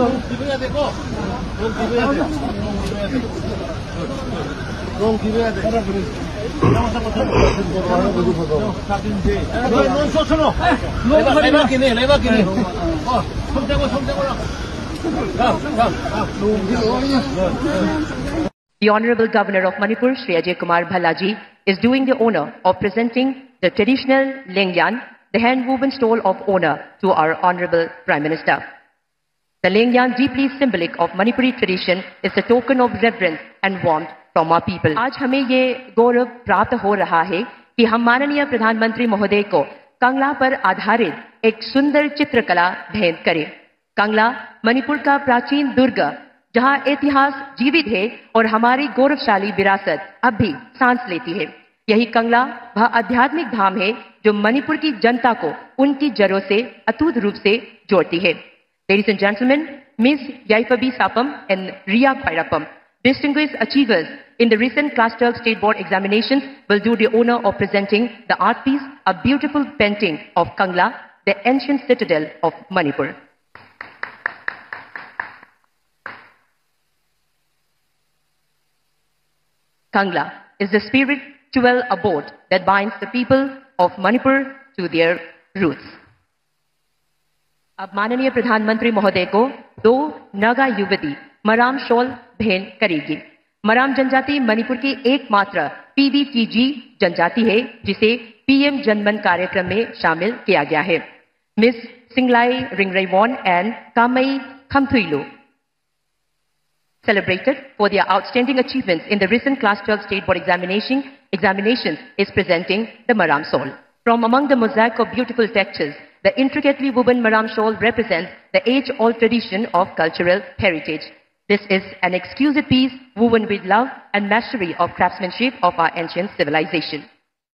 The Honorable Governor of Manipur, Shri Ajay Kumar Bhallaji, is doing the honor of presenting the traditional Lengyan, the hand-woven stole of honor, to our Honorable Prime Minister. The Lengyan, deeply symbolic of Manipuri tradition, is a token of reverence and warmth from our people. आज हमें ये गौरव प्राप्त हो रहा है कि हम माननीय प्रधानमंत्री महोदय को कंगला पर आधारित एक सुंदर चित्रकला भेंट करें। कंगला मणिपुर का प्राचीन दुर्ग, जहां इतिहास जीवित है और हमारी गौरवशाली विरासत अब भी सांस लेती है। यही कंगला वह आध्यात्मिक धाम है जो मणिपुर की जनता को उनकी जड़ों से अटूट रूप से जोड़ती है। Ladies and gentlemen, Ms. Yaifabi Sapam and Ria Pairapam, distinguished achievers in the recent Class 12 State Board examinations, will do the honor of presenting the art piece, a beautiful painting of Kangla, the ancient citadel of Manipur. Kangla is the spiritual abode that binds the people of Manipur to their roots. अब माननीय प्रधानमंत्री महोदय को दो नागा युवती मराम shawl भेंट करेगी। मराम जनजाति मणिपुर की एकमात्र पीडीटीजी जनजाति है जिसे पीएम जनमन कार्यक्रम में शामिल किया गया है। Miss Singlai Ringrewon and Kamei Khamthuilu celebrated for their outstanding achievements in the recent Class 12 State Board examinations is presenting the Maram Shawl. From among the mosaic of beautiful textures, the intricately woven Maram Shawl represents the age-old tradition of cultural heritage. This is an exquisite piece woven with love and mastery of craftsmanship of our ancient civilization.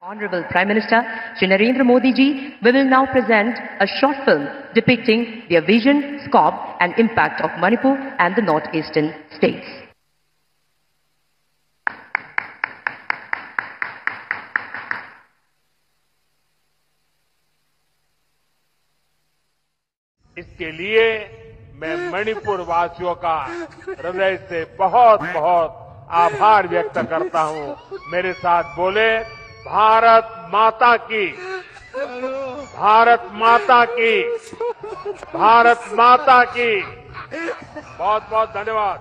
Honorable Prime Minister Shri Narendra Modi ji, we will now present a short film depicting their vision, scope and impact of Manipur and the northeastern states. इसके लिए मैं मणिपुर वासियों का हृदय से बहुत बहुत आभार व्यक्त करता हूं। मेरे साथ बोले, भारत माता की, भारत माता की, भारत माता की। बहुत बहुत धन्यवाद।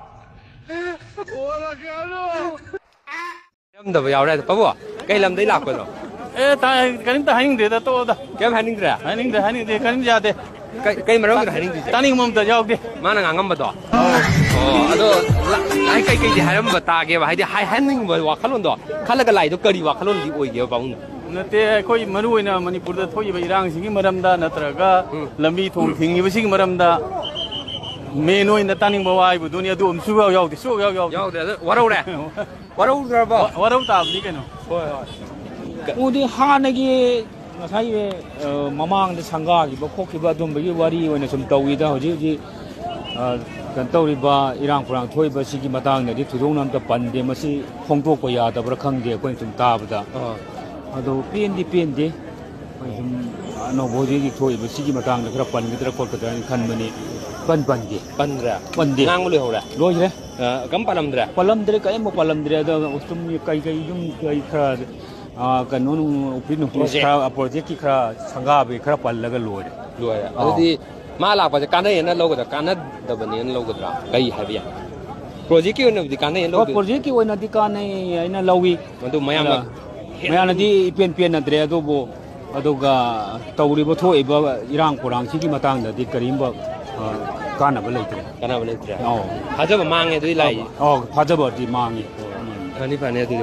ꯗꯕ ꯌꯥꯎꯔꯦ ꯄꯥꯕꯨ ꯀꯩ ꯂꯝꯗꯩ ꯂꯥꯛꯄꯅꯣ ꯀꯔꯤꯝꯇ ꯍꯥꯏꯅꯤꯡꯗꯦꯗ ꯇꯣꯛꯑꯣꯗ ꯀꯩꯝ ꯍꯥꯏꯅꯤꯡꯗ꯭ꯔꯦ ꯍꯥꯏꯅꯤꯡꯗꯦ ꯀꯔꯤꯝ ꯌꯥꯗꯦ ꯀꯩ ꯃꯔꯝꯒꯤꯅꯣ ꯍꯥꯏꯅꯤꯡꯗ꯭ꯔꯤꯁꯦ ꯇꯥꯅꯤꯡꯕ ꯑꯝꯇ ꯌꯥꯎꯗꯦ ꯃꯥꯅ ꯉꯥꯡꯉꯝꯕꯗꯣ ꯑꯗꯣ ꯀꯩꯀꯩꯗꯤ ꯍꯥꯏꯔꯝꯕ ꯇꯥꯒꯦꯕ ꯍꯥꯏꯗꯤ ꯍꯥꯏꯍꯟꯅꯤꯡꯕ ꯋꯥꯈꯜꯂꯣꯟꯗꯣ ꯈꯜꯂꯒ ꯂꯥꯛꯏꯗꯣ ꯀꯔꯤ ꯋꯥꯈꯜꯂꯣꯟꯗꯤ ꯑꯣꯏꯒꯦꯕ ꯄꯥꯕꯨꯡ ꯅꯠꯇꯦ ꯑꯩꯈꯣꯏ ꯃꯔꯨꯑꯣꯏꯅ ꯃꯅꯤꯄꯨꯔꯗ ꯊꯣꯛꯏꯕ ꯏꯔꯥꯡꯁꯤꯒꯤ ꯃꯔꯝꯗ ꯅꯠꯇ꯭ꯔꯒ ꯂꯝꯕꯤ ꯊꯣꯡ ꯊꯤꯡꯉꯤꯕꯁꯤꯒꯤ ꯃꯔꯝꯗ ꯃꯦꯟ ꯑꯣꯏꯅ ꯇꯥꯅꯤꯡꯕ ꯋꯥꯍꯩꯕꯗꯨꯅꯤ ꯑꯗꯨ ꯑꯃꯁꯨ ꯌꯥꯎꯗꯦ ꯁꯨꯛꯌꯥꯎ ꯌꯥꯎꯗꯦ ꯑꯗꯣ ꯋꯥꯔꯧꯔꯦ ꯋꯥꯔꯧꯗ꯭ꯔꯕꯣ ꯋꯥꯔꯧ ꯇꯥꯕꯅꯤ ꯀꯩꯅꯣ 우리 한에게 사이에 마망데 상가기고 코키바 돈베기 와리 오늘 좀 떠위다 호지 간떠리바 이랑 프랑 토이바 시기 마당네디 두동남다 반데 마시 홍도고 야다브라 칸게 거인 좀 따보다 아도 삐엔디 좀 노보지기 토이바 시기 마당네 그라 반기드라 콜거다 칸머니 반반기 반디 낭물이 호라 로이래 pallamdre kai mo pallamdre da ustum kai yum kai khra kanun upin project ki khra sanga be khra pallaga loire adudi ma la pa kanai na logo da kanad da bani na logo da kai haibi project ki ona di kanai na logo project ki ona di kanai aina lawi madu mayam di pen na dre do bo aduga tawri bo thoi ba irang kurang sigi matang da di karimba काना बले इतरे फाजब मांगे तो लाई फाजब दी मांगे funny फने तो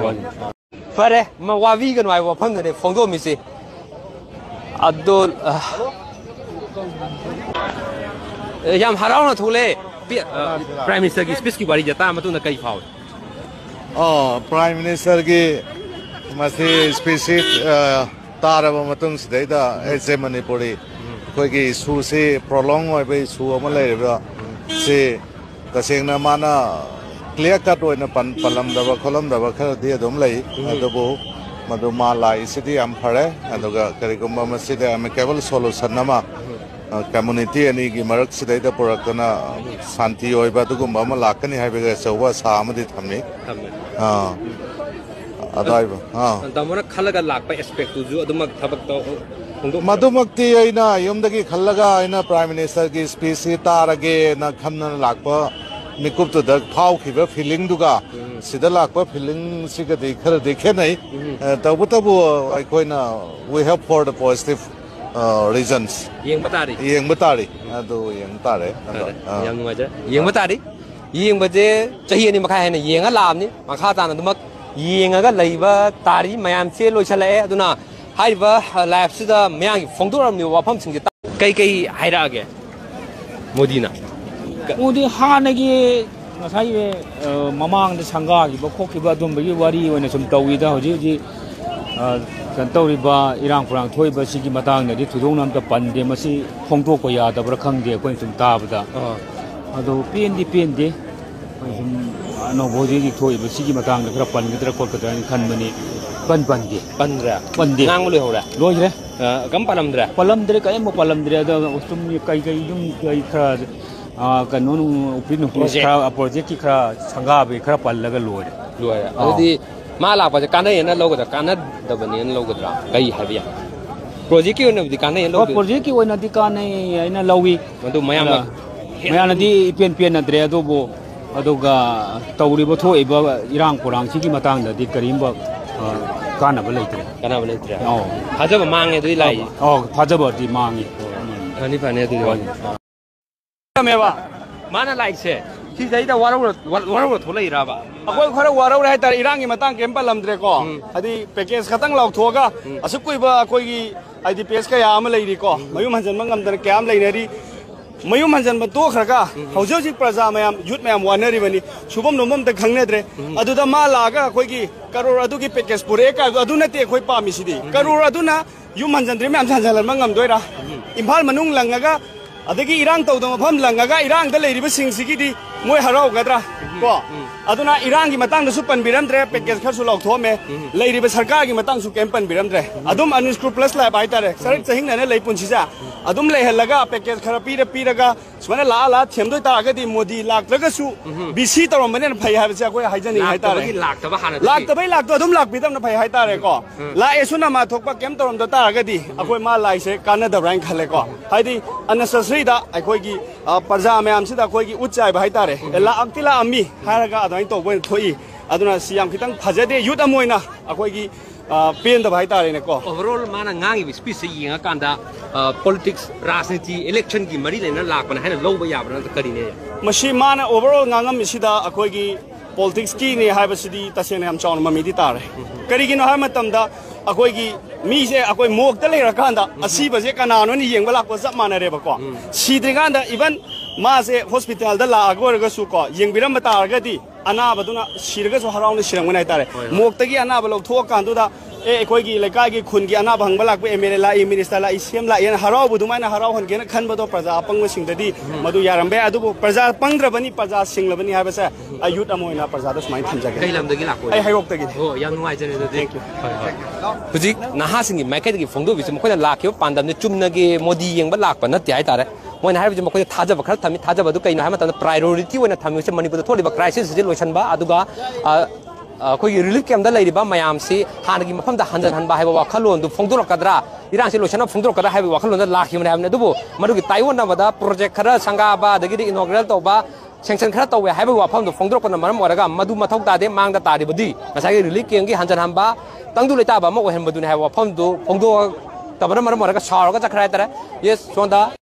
फरे म वावी gun Y वफंग ने फोंदो मिसे अब्दुल याम हराउन थोले प्राइम मिनिस्टर की स्पीच की बारी जता मतु न कई फाउ प्राइम मिनिस्टर की मसे स्पीच तारब मतुंग सिदैदा एसे मणिपुरी कोई इशू से प्रोलॉन्ग होइबे इशू अमा लेबा से तसेंगना माना क्लियर कट ओइना पलमदबा खोलमदबा खर दे दम लै अदबो मदु मा लाई सिटी अम फरे अदुगा करिगुम्बा मसिदे अमेकेबल सॉल्यूशन नमा कम्युनिटी अनी की मरक सिदैद पुरकना शांति होइबा दुगुम्बा अमा लाकनी हाइबेगा चौवा सामदि थम्मे अदाइबा तमोना खलगा लाकपा एस्पेक्ट तुजु अदुमक थबक तो मधुमक्ति आइना युमदगी खल्लगा आइना प्राइम मिनिस्टर की स्पीच तारगे न खमना लाकपा मिकुप तो दग फाव खिबा फीलिंग दुगा सिदा लाकपा फीलिंग सिगदि खर देखे नहीं तबु तबु अखोइना we have for the positive reasons yeng batari adu yeng tare yang maja yeng batari yeng baje chahi ani makha haina yeng a lam ni makha ta na dumak yeng ga leiba tari mayam che loi chale aduna haiba lab sida mayang phongdoram ni wafam sing kai kai haira ge modina modi hanagi ngasai mamang da sanga gi ba khokki ba dum gi wari oina sum tawi da hoji ji तौरीबा इरांग पुरांग थोइबा सिगी मतांगनदि थुदोंनाम ता पनदे मसी फोंटोक यादबरा खंगदे कोइ सुम ताबदा अदो पेंदि सुम अनोबोदि दि थोइबा सिगी मतांगदा खरा पनगदरा कोलकता नि खनमनि पनदे नांग लोइहोरा लोइरे कम पलमद्रे कय मो पलमद्रे अदो सुम कई दुम कई खरा कनोन उपिन खरा प्रोजेक्ट की खरा संगाबे खरा पल्लगा लोइरे अदि मा लापा काना येना लोगदा काना दबनियन लोगदरा कई हाबिया प्रोजेक्ट की ओनबदि काना येन लोग प्रोजेक्ट की ओनदि काना येना लवी मदु मयानदि पेन नद्रे अदोबो अदुगा तौरिबो थोइबा इरांग पुरांग सिगी मतांगदि करिमबा कानाबा लेत्रे फाजबा मांगे दुई लाई फाजबदि मांगे फाने दुई मेवा माना लाइसे सिजाइदा वारो थोलैराबा अखोय खरा वारो है तार इरांग मतंग केम पलमद्रे को अदि पैकेज खतंग लाउथोगा असुक कुइबा अखोयगी आईडी पेज का याम लेरी को मयुम हंजन मंगमदर क्याम लेनरी मयुम हंजन म तो खरगा हौजौजी प्रजा मयाम युथ मयाम वानरी बनी सुबम नोमम त खंगनेद्रे अदुदा मा लागा अखोयगी करोड़ अदुगी पैकेज पुरे का अदु नते अखोय पामी सिदी करोड़ अदुना युम हंजनद्रे मयाम हंजन मंगम दोइरा इम्फाल मनुंग लंगागा अदगी इरांग तौद मफम लंगागा इरांग द लेरिबा सिंगसिगिदी मोय हरावगद्रा को अदुना इरांग की मतंग दसु पनबिरमद्रे पैकेज खरसु लौथोमे लेरिबा सरकार की मतंग सु केम पनबिरमद्रे अदुम अनस्क्रूपलस लाइब हाइतारे सरक चहिंगने लै पुंसिजा अदुम लेहलगा पैकेज खरा पीरगा सुमने ला थेमदोय तागदी मोदी लाक्त्रगसु बीसी तौरमने फै हाबसे अखोय हाइजनी हाइतारे लाक्तबा अदुम लाक्बिदम फै हाइतारे को लाएसुना मा थोकपा केम तौरमदो तागदी अखोय मा लाइसे कानदब्राइन खले को हाइदी अननेसेसरीदा अखोयगी प्रजा मयामसिदा अखोयगी उच्चाय हाइतारे लाक्तिला अमी हारगा अदुइन तौबोय थोई अदुना सियाम खितंग फजदे युथ अमोइना अखोयगी पेन दबा हाइतारे ने को ओवरऑल माना ngangi स्पीच यिंगा कांदा पॉलिटिक्स राजनीति इलेक्शन की मरी लेना लाकपन है लौब याबना करिने मसी माना ओवरऑल nganगम सिदा अखोयगी पॉलिटिक्स की ने हाइबसिदी तसेने हम चाउन ममीदी तारे करिगिनो हाय मतमदा अखोयगी मीसे अखोय मोकता लेरकांदा असीबजे कनानोनि येंबा लाको जब मानरेबको सीद्रिगांदा इवन मासे हॉस्पिटल दा लागोरगसु को येंबिरम बतारगदी अनाबदुना सिरगसु हराउने सिरंगनाय तारे मोकतगी अनाब लौथोकांदुदा अखोयगी लेकागी खुनगी अनाब हंगबा लाको एमएलए ला मिनिस्टर ला इसीएम ला एन हराउबु दुमाइना हराउ हनगेना खनबदो प्रजा अपंग सिंगददी मदु यारंबे अदुबु प्रजा पंग्रबनी प्रजा सिंगलबनी हाबसे अयुत अमोइना प्रजा द सुमाइ थमजगे कई लमदगी लाको आई हाइरोक्तगी हो याम नुवाइजने थैंक यू हुजिक नहासिंगी माइकेदगी फोंदो बिस मखोय लाखियो पांदमने चुमनगे मोदी येंबा लाकपा नते हाइतारे मोइना हाइबजे मखोय थाजब खर थमी थाजबदु कइनो हाय मतन प्रायोरिटी ओइना थमिसे मणिपुर थोलिबा क्राइसिस जे लोइसनबा अदुगा अखोई रिलीफ कैम्प दा लेरिबा मयाम से हानगी मफम दा हंजन हनबा हाइबा वाखलोन दु फोंदोरकदरा इरांग से लोइसन फोंदोरकदरा हाइबा वाखलोन दा लाखिमने हाबने दुबो मदुगी ताइवन नबदा प्रोजेक्ट खरा संगाबा दगिदि इनॉग्रेल तौबा सेंक्शन खरा तौवे हाइबा वाफम दु फोंदोरकन मरम ओरगा मदु मथौक तादे मांगदा तारिबदी मसागी रिलीफ कैम्प की हंजन हनबा तंगदु लेताबा म ओहन मदुने हाइबा वाफम दु फोंदो तबरा मरम ओरगा सारगा चखराय तरे ये सोंदा